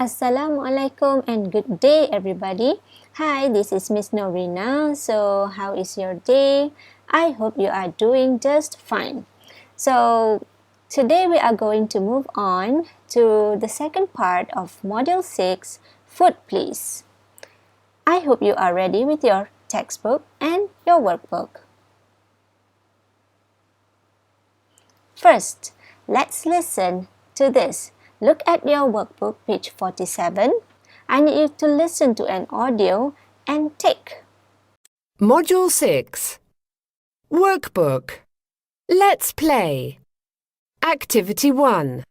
Assalamualaikum and good day everybody. Hi, this is Miss Norina. So how is your day? I hope you are doing just fine. So today we are going to move on to the second part of Module 6, Food Please. I hope you are ready with your textbook and your workbook. First, let's listen to this. Look at your workbook, page 47. I need you to listen to an audio and tick. Module 6. Workbook. Let's play. Activity 1.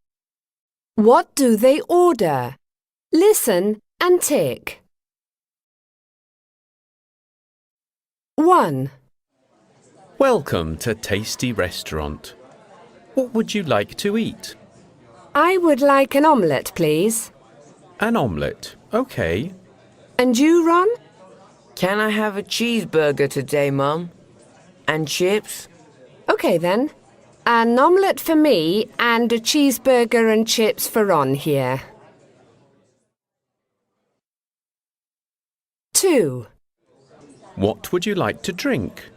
What do they order? Listen and tick. 1. Welcome to Tasty Restaurant. What would you like to eat? I would like an omelette, please. An omelette, okay. And you, Ron? Can I have a cheeseburger today, Mum? And chips? Okay then. An omelette for me and a cheeseburger and chips for Ron here. 2. What would you like to drink?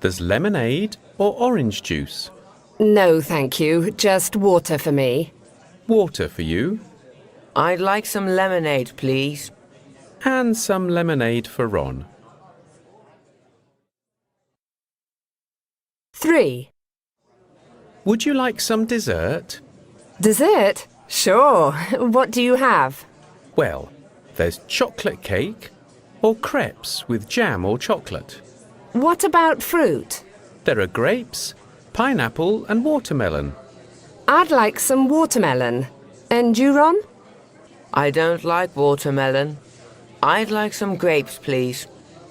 There's lemonade or orange juice. No, thank you. Just water for me. Water for you. I'd like some lemonade, please. And some lemonade for Ron. 3. Would you like some dessert? Dessert? Sure. What do you have? Well, there's chocolate cake or crepes with jam or chocolate. What about fruit? There are grapes, pineapple and watermelon. I'd like some watermelon. And you, Ron? I don't like watermelon. I'd like some grapes, please.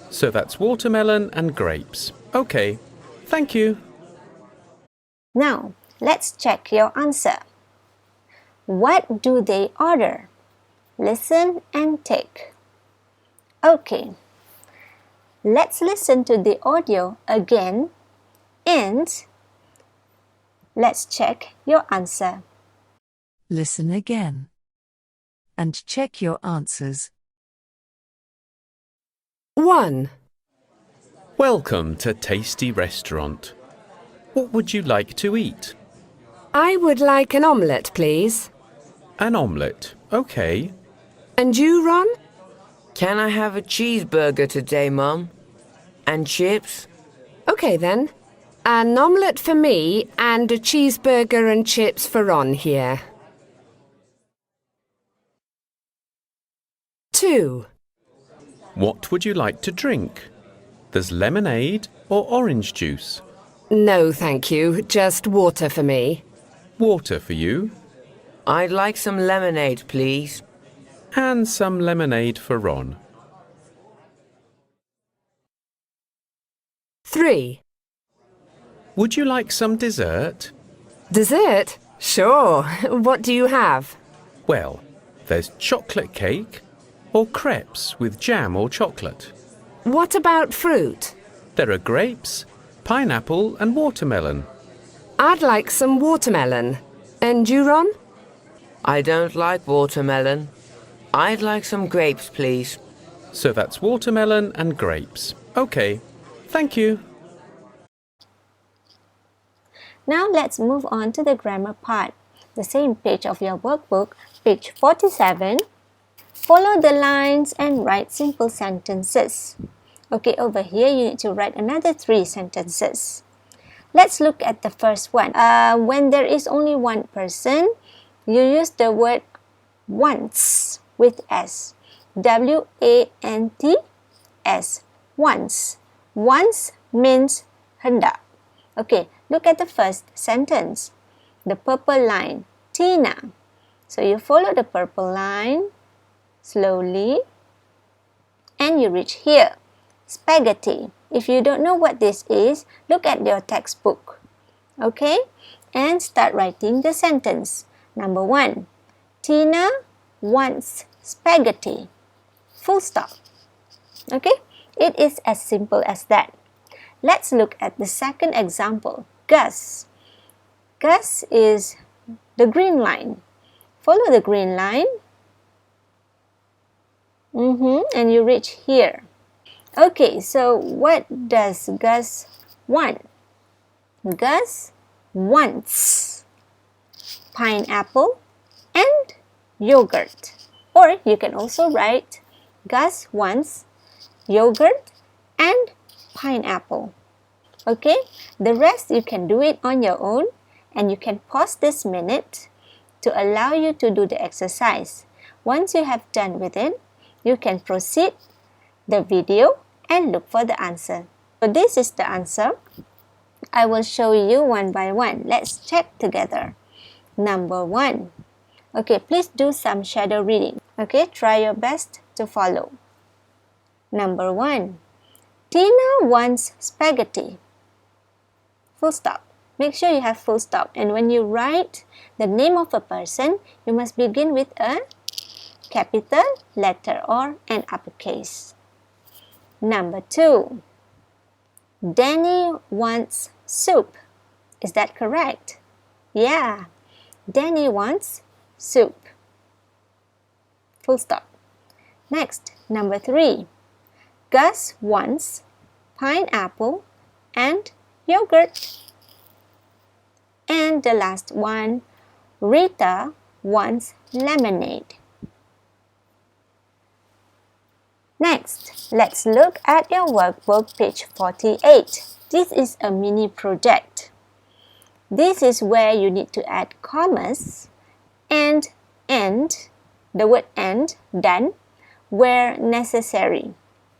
So that's watermelon and grapes. Okay, thank you. Now, let's check your answer. What do they order? Listen and tick. Okay, let's listen to the audio again and let's check your answer. Listen again. And check your answers. 1. Welcome to Tasty Restaurant. What would you like to eat? I would like an omelette, please. An omelette, okay. And you, Ron? Can I have a cheeseburger today, Mum? And chips? Okay then. An omelette for me and a cheeseburger and chips for Ron here. 2. What would you like to drink? There's lemonade or orange juice. No, thank you. Just water for me. Water for you. I'd like some lemonade, please. And some lemonade for Ron. 3. Would you like some dessert? Dessert? Sure. What do you have? Well, there's chocolate cake or crepes with jam or chocolate. What about fruit? There are grapes, pineapple and watermelon. I'd like some watermelon. And you, Ron? I don't like watermelon. I'd like some grapes, please. So that's watermelon and grapes. Okay, thank you. Now let's move on to the grammar part. The same page of your workbook, page 47. Follow the lines and write simple sentences. Okay, over here you need to write another 3 sentences. Let's look at the first one. When there is only one person, you use the word once with S. W-A-N-T-S. Once. Once means hendak. Okay, look at the first sentence. The purple line, Tina. So you follow the purple line slowly and you reach here. Spaghetti. If you don't know what this is, look at your textbook. Okay? And start writing the sentence. Number 1. Tina wants spaghetti. Full stop. Okay? It is as simple as that. Let's look at the second example. Gus. Gus is the green line. Follow the green line And you reach here. Okay, so what does Gus want? Gus wants pineapple and yogurt. Or you can also write Gus wants yogurt and pineapple. Okay, the rest you can do it on your own, and you can pause this minute to allow you to do the exercise. Once you have done with it, you can proceed the video and look for the answer. So this is the answer. I will show you one by one. Let's check together. Number 1. Okay, please do some shadow reading. Okay, try your best to follow. Number 1. Tina wants spaghetti. Full stop. Make sure you have full stop. And when you write the name of a person, you must begin with a capital letter or an uppercase. Number 2. Danny wants soup. Is that correct? Yeah. Danny wants soup. Full stop. Next, number 3. Gus wants pineapple and yogurt. And the last one, Rita wants lemonade. Next, let's look at your workbook, page 48. This is a mini project. This is where you need to add commas and end, the word end, done, where necessary.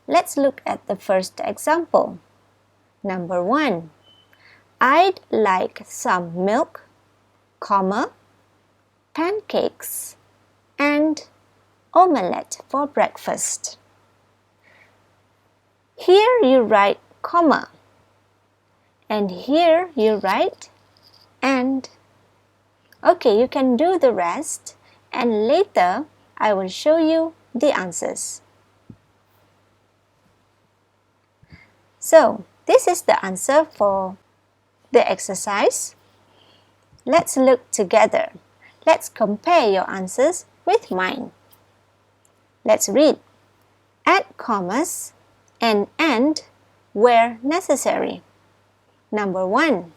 Let's look at the first example. Number 1. I'd like some milk, comma, pancakes, and omelette for breakfast. Here you write comma, and here you write and. Okay, you can do the rest, and later I will show you the answers. So, this is the answer for the exercise. Let's look together. Let's compare your answers with mine. Let's read. Add commas and end where necessary. Number 1.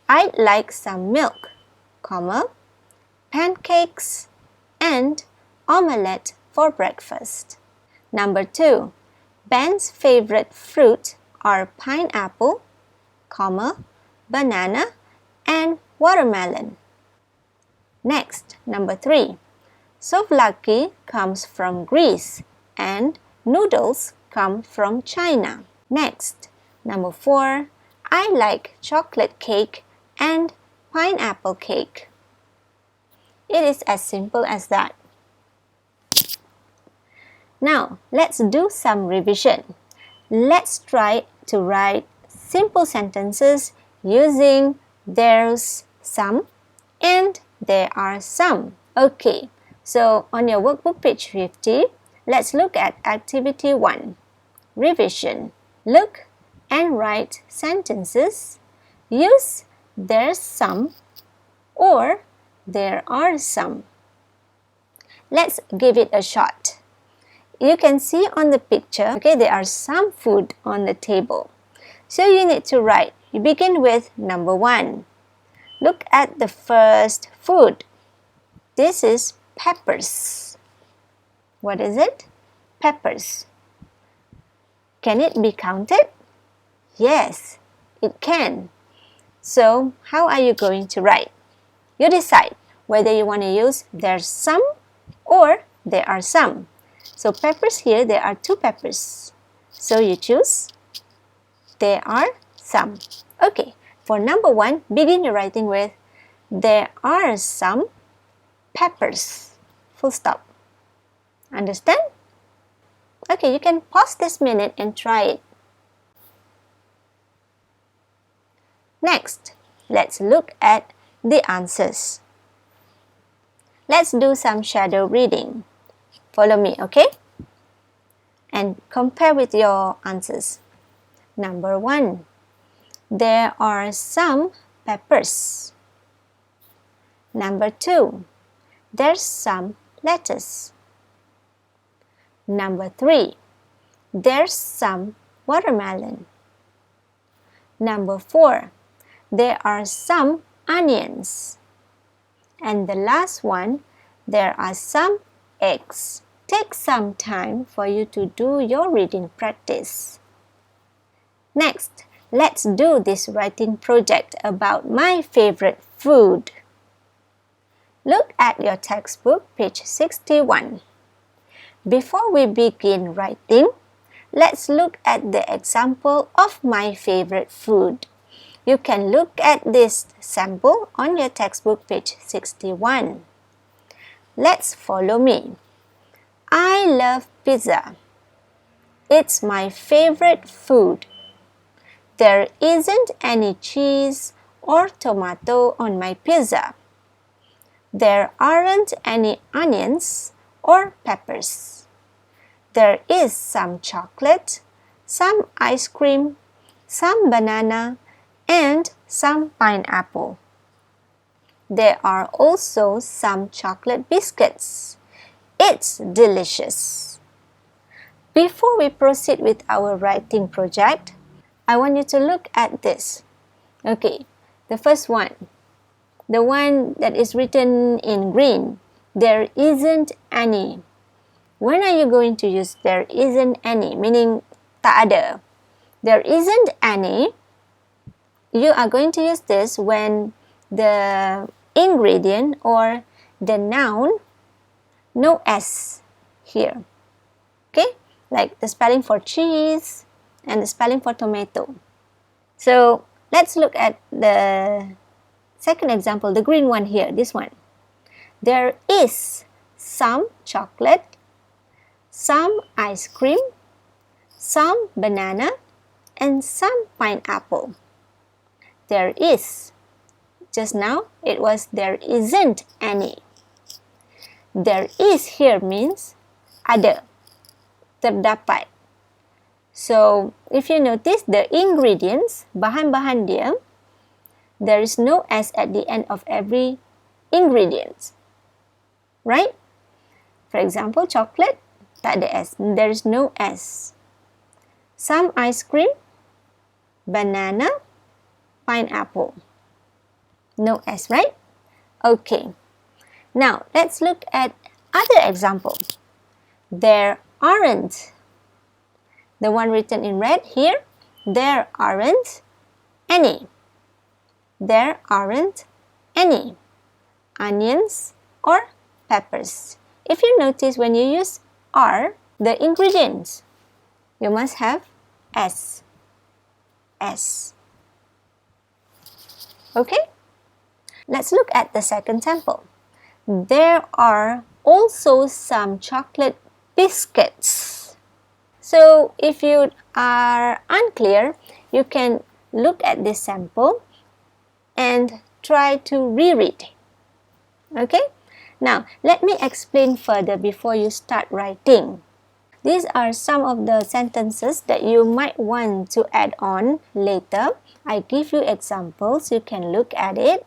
I'd like some milk, comma, pancakes, and omelette for breakfast. Number 2. Ben's favorite fruit are pineapple, comma, banana, and watermelon. Next, number 3. Souvlaki comes from Greece and noodles come from China. Next, number 4. I like chocolate cake and pineapple cake. It is as simple as that. Now, let's do some revision. Let's try to write simple sentences using there's some and there are some. Okay, so on your workbook page 50, let's look at activity 1. Revision. Look and write sentences. Use there's some or there are some. Let's give it a shot. You can see on the picture, okay, there are some food on the table. So you need to write. You begin with number 1. Look at the first food. This is peppers. What is it? Peppers. Can it be counted? Yes, it can. So how are you going to write? You decide whether you want to use there's some or there are some. So peppers here, there are 2 peppers. So you choose there are some. Okay, for number 1, begin your writing with there are some peppers. Full stop. Understand? Okay, you can pause this minute and try it. Next, let's look at the answers. Let's do some shadow reading. Follow me, okay? And compare with your answers. Number 1. There are some peppers. Number 2. There's some lettuce. Number 3. There's some watermelon. Number 4. There are some onions. And the last one, there are some eggs. Take some time for you to do your reading practice. Next, let's do this writing project about my favorite food. Look at your textbook, page 61. Before we begin writing, let's look at the example of my favorite food. You can look at this sample on your textbook, page 61. Let's follow me. I love pizza. It's my favorite food. There isn't any cheese or tomato on my pizza. There aren't any onions or peppers. There is some chocolate, some ice cream, some banana, and some pineapple. There are also some chocolate biscuits. It's delicious. Before we proceed with our writing project, I want you to look at this. Okay, the first one. The one that is written in green. There isn't any. When are you going to use there isn't any? Meaning tak ada. There isn't any. You are going to use this when the ingredient or the noun, no S here. Okay? Like the spelling for cheese and the spelling for tomato. So let's look at the second example, the green one here, this one. There is some chocolate, some ice cream, some banana, and some pineapple. There is. Just now, it was there isn't any. There is here means ada, terdapat. So, if you notice the ingredients, bahan-bahan dia, there is no S at the end of every ingredient. Right? For example, chocolate, tak ada S. There is no S. Some ice cream, banana, pineapple. No S, right? Okay. Now, let's look at other example. There aren't. The one written in red here, there aren't any. There aren't any onions or peppers. If you notice when you use are, the ingredients, you must have S. S. Okay? Let's look at the second sample. There are also some chocolate biscuits. So, if you are unclear, you can look at this sample and try to reread. Okay? Now, let me explain further before you start writing. These are some of the sentences that you might want to add on later. I give you examples, you can look at it.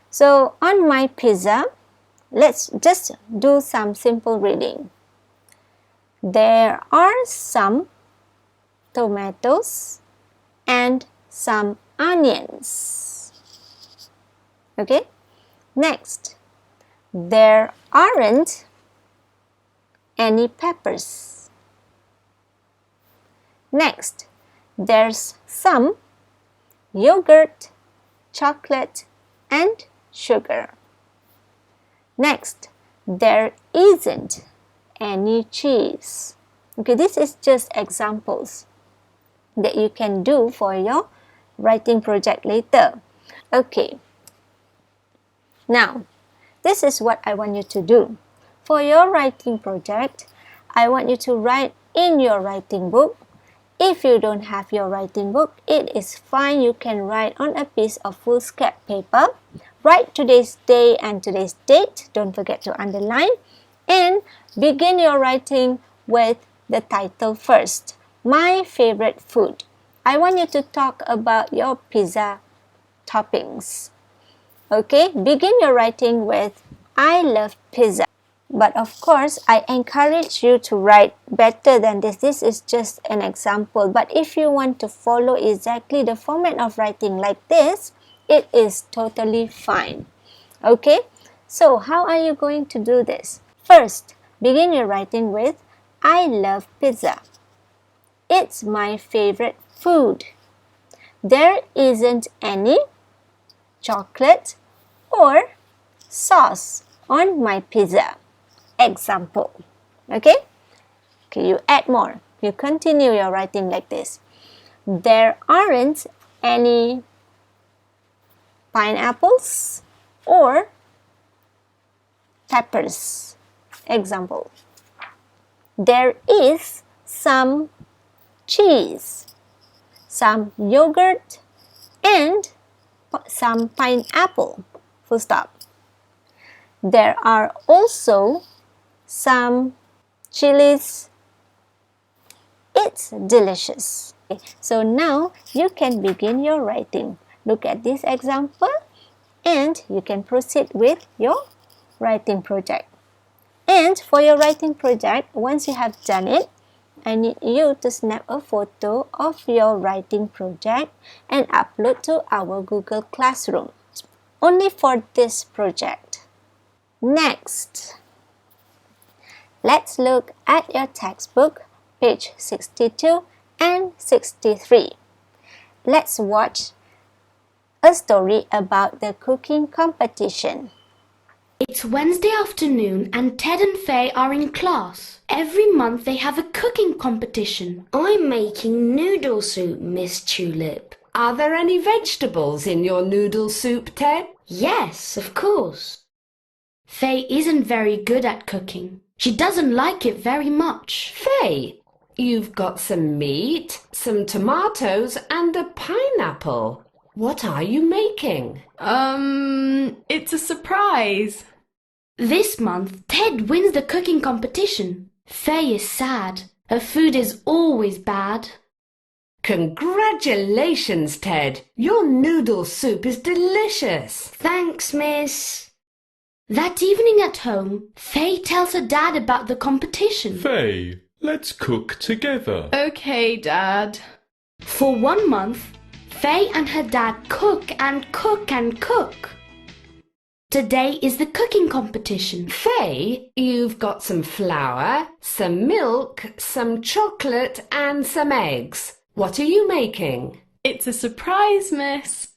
So, on my pizza, let's just do some simple reading. There are some tomatoes and some onions. Okay? Next, there aren't any peppers. Next, there's some yogurt, chocolate, and sugar. Next, there isn't any cheese. Okay, this is just examples that you can do for your writing project later. Okay. Now, this is what I want you to do. For your writing project, I want you to write in your writing book. If you don't have your writing book, it is fine. You can write on a piece of foolscap paper. Write today's day and today's date. Don't forget to underline. And begin your writing with the title first. My favorite food. I want you to talk about your pizza toppings. Okay, begin your writing with I love pizza. But of course, I encourage you to write better than this. This is just an example. But if you want to follow exactly the format of writing like this, it is totally fine. Okay? So, how are you going to do this? First, begin your writing with I love pizza. It's my favorite food. There isn't any chocolate or sauce on my pizza. Example. Okay? Okay, you add more. You continue your writing like this. There aren't any pineapples or peppers. Example. There is some cheese, some yogurt, and some pineapple. Full stop. There are also some chilies. It's delicious. Okay, so now you can begin your writing. Look at this example and you can proceed with your writing project. And for your writing project, once you have done it, I need you to snap a photo of your writing project and upload to our Google Classroom. Only for this project. Next, let's look at your textbook, page 62 and 63. Let's watch a story about the cooking competition. It's Wednesday afternoon and Ted and Faye are in class. Every month they have a cooking competition. I'm making noodle soup, Miss Tulip. Are there any vegetables in your noodle soup, Ted? Yes, of course. Faye isn't very good at cooking. She doesn't like it very much. Faye, you've got some meat, some tomatoes and a pineapple. What are you making? It's a surprise. This month, Ted wins the cooking competition. Faye is sad. Her food is always bad. Congratulations, Ted. Your noodle soup is delicious. Thanks, miss. That evening at home, Faye tells her dad about the competition. Faye, let's cook together. Okay, Dad. For 1 month, Faye and her dad cook and cook and cook. Today is the cooking competition. Faye, you've got some flour, some milk, some chocolate and some eggs. What are you making? It's a surprise, miss.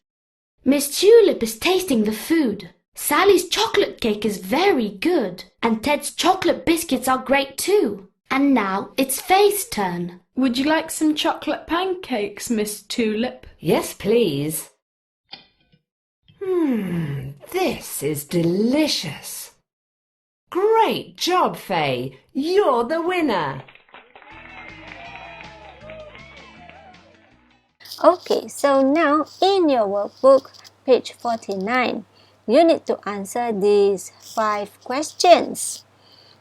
Miss Tulip is tasting the food. Sally's chocolate cake is very good, and Ted's chocolate biscuits are great too. And now it's Faye's turn. Would you like some chocolate pancakes, Miss Tulip? Yes, please. This is delicious. Great job, Faye. You're the winner. Okay, so now in your workbook, page 49, you need to answer these 5 questions.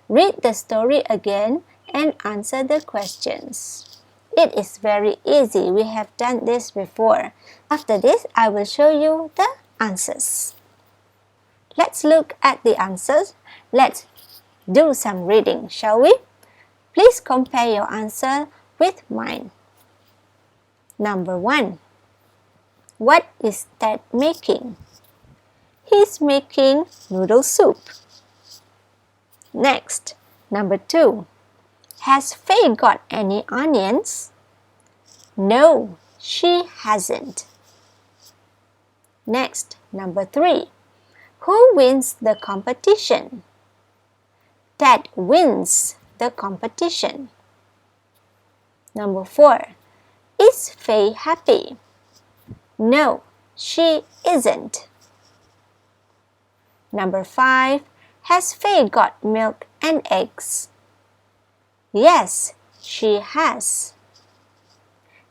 Read the story again and answer the questions. It is very easy. We have done this before. After this, I will show you the answers. Let's look at the answers. Let's do some reading, shall we? Please compare your answer with mine. Number 1. What is Ted making? He's making noodle soup. Next, number 2. Has Faye got any onions? No, she hasn't. Next, number 3. Who wins the competition? Ted wins the competition. Number 4. Is Faye happy? No, she isn't. Number 5. Has Faye got milk and eggs? Yes, she has.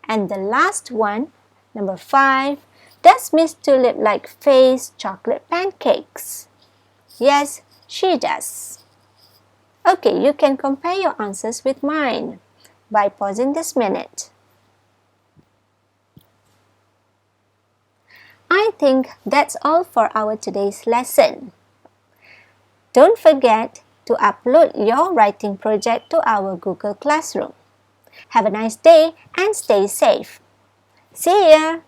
And the last one, number 5. Does Miss Tulip like Faye's chocolate pancakes? Yes, she does. Okay, you can compare your answers with mine by pausing this minute. I think that's all for our today's lesson. Don't forget, to upload your writing project to our Google Classroom. Have a nice day and stay safe. See ya!